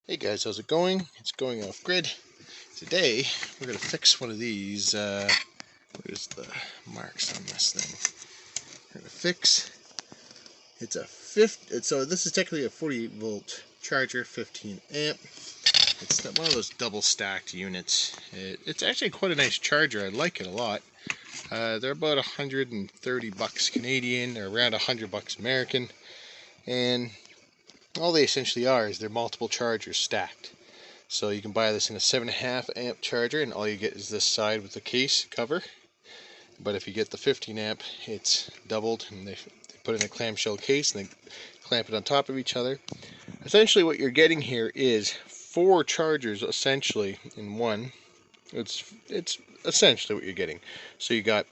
Hey guys, how's it going? It's going off grid. Today we're going to fix one of these. Where's the marks on this thing? We're going to fix. It's a so this is technically a 48 volt charger, 15 amp. It's one of those double stacked units. It's actually quite a nice charger. I like it a lot. They're about 130 bucks Canadian, or around 100 bucks American, and all they essentially are is they're multiple chargers stacked. So you can buy this in a 7.5 amp charger, and all you get is this side with the case cover. But if you get the 15 amp, it's doubled, and they put in a clamshell case and they clamp it on top of each other. Essentially what you're getting here is 4 chargers essentially in one. It's essentially what you're getting. So you got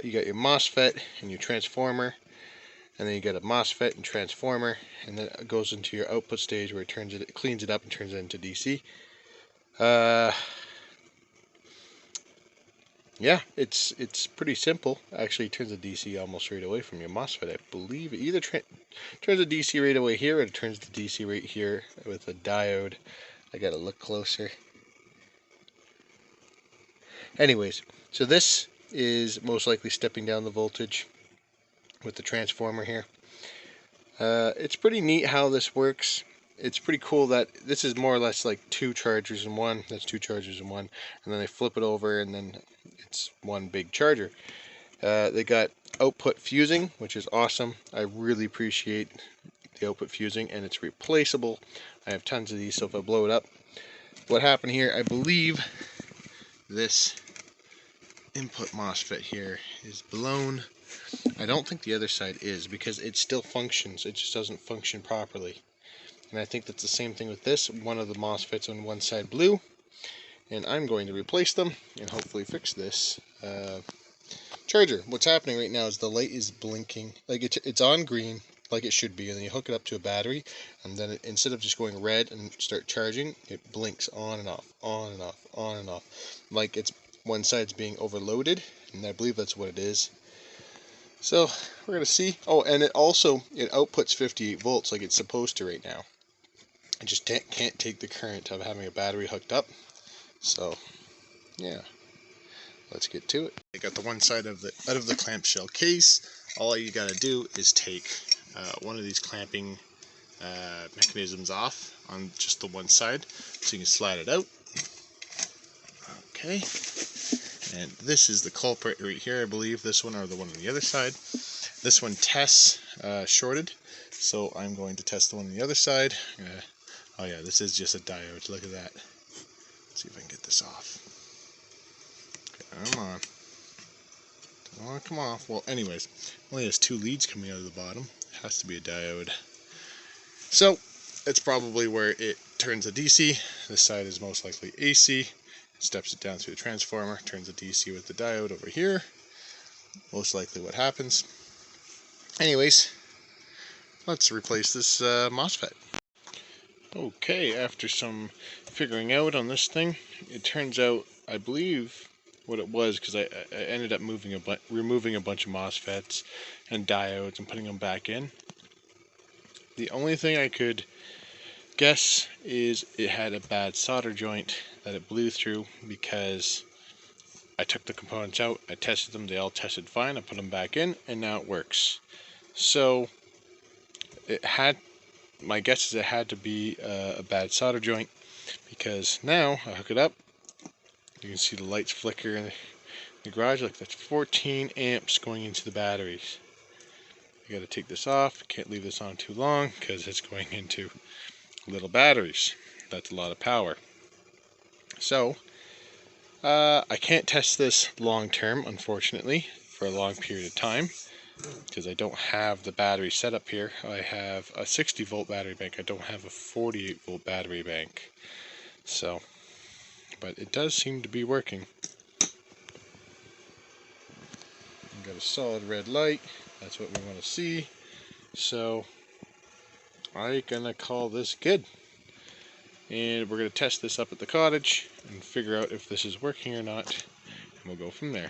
your MOSFET and your transformer, and then you get a MOSFET and transformer, and then it goes into your output stage where it cleans it up and turns it into DC. Yeah, it's pretty simple. Actually, it turns the DC almost right away from your MOSFET, I believe. It either turns the DC right away here, or it turns the DC right here with a diode. I gotta look closer. Anyways, so this is most likely stepping down the voltage with the transformer here. It's pretty neat how this works. It's pretty cool that this is more or less like 2 chargers in one. That's 2 chargers in one, and then they flip it over, and then it's one big charger. They got output fusing, which is awesome. I really appreciate the output fusing, and it's replaceable. I have tons of these, so if I blow it up, what happened here, I believe this input MOSFET here is blown. I don't think the other side is, because it still functions. It just doesn't function properly. And I think that's the same thing with this. One of the MOSFETs on one side blew, and I'm going to replace them and hopefully fix this charger. What's happening right now is the light is blinking. Like it's on green, like it should be, and then you hook it up to a battery, and then instead of just going red and start charging, it blinks on and off, on and off, on and off. Like it's one side's being overloaded, and I believe that's what it is. So we're going to see. Oh, and it outputs 58 volts like it's supposed to right now. I just can't take the current of having a battery hooked up. So, yeah, let's get to it. I got the one side out of the clamshell case. All you got to do is take one of these clamping mechanisms off on just the one side, so you can slide it out. Okay, and this is the culprit right here, I believe. This one or the one on the other side. This one tests shorted, so I'm going to test the one on the other side. Oh yeah, this is just a diode. Look at that. Let's see if I can get this off. Come on. Don't want to come off. Well, anyways, only has 2 leads coming out of the bottom. It has to be a diode. So, it's probably where it turns the DC. This side is most likely AC. It steps it down through the transformer, turns the DC with the diode over here. Most likely what happens. Anyways, let's replace this MOSFET. Okay, after some figuring out on this thing, it turns out, I believe what it was, because I ended up removing a bunch of MOSFETs and diodes and putting them back in. The only thing I could guess is it had a bad solder joint that it blew through, because I took the components out, I tested them, they all tested fine, I put them back in, and now it works. So my guess is it had to be a bad solder joint, because now I hook it up, you can see the lights flicker in the garage. Like, that's 14 amps going into the batteries. You got to take this off. Can't leave this on too long because it's going into little batteries. That's a lot of power. So I can't test this long term, unfortunately, for a long period of time, because I don't have the battery set up here. I have a 60 volt battery bank. I don't have a 48 volt battery bank. So, but it does seem to be working. Got a solid red light. That's what we want to see. So I'm gonna call this good. And we're gonna test this up at the cottage and figure out if this is working or not. And we'll go from there.